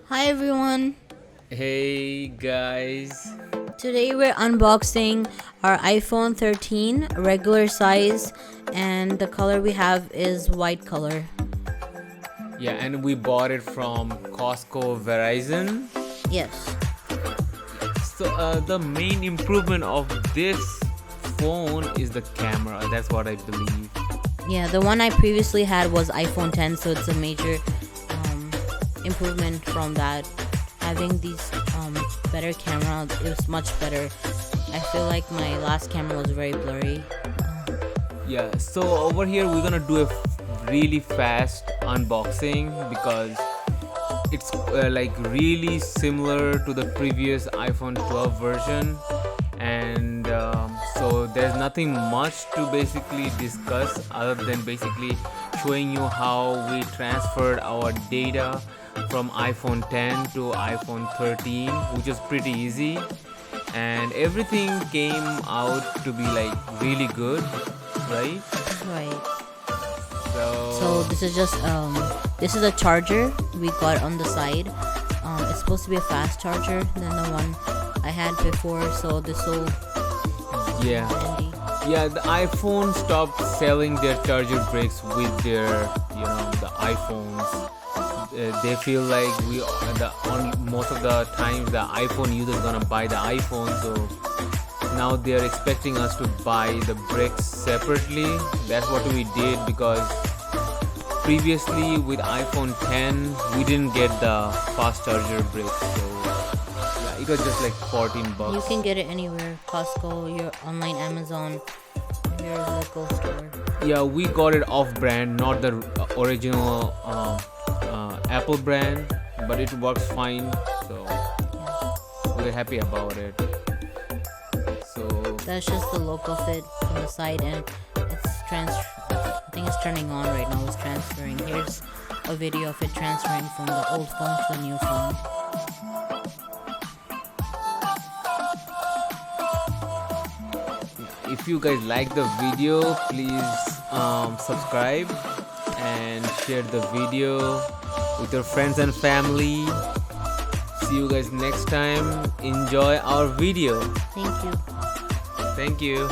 Hi everyone. Hey guys. Today we're unboxing our iPhone 13 regular size, and the color we have is white color. Yeah, and we bought it from Costco Verizon. Yes. So the main improvement of this phone is the camera. That's what I believe. Yeah, the one I previously had was iPhone 10, so it's a major improvement from that. Having these better camera, it was much better. I feel like my last camera was very blurry. Yeah, so over here we're gonna do a really fast unboxing because it's like really similar to the previous iPhone 12 version, and so there's nothing much to basically discuss other than basically showing you how we transferred our data from iPhone 10 to iPhone 13, which is pretty easy, and everything came out to be like really good, right? Right. So So this is a charger we got on the side. It's supposed to be a fast charger than the one I had before, so this will yeah. handy. Yeah, the iPhone stopped selling their charger bricks with their, the iPhones. They feel like most of the times the iPhone user is gonna buy the iPhone, so now they are expecting us to buy the bricks separately. That's what we did because previously with iPhone 10 we didn't get the fast charger bricks, so yeah, it was just like 14 bucks. You can get it anywhere: Costco, your online Amazon, your local store. Yeah, we got it off brand, not the original Apple brand, but it works fine, so we're happy about it. So That's just the look of it from the side, and I think it's turning on right now. It's transferring. Here's a video of it transferring from the old phone to the new phone. if you guys like the video, please subscribe and share the video with your friends and family. See you guys next time. Enjoy our video. Thank you. Thank you.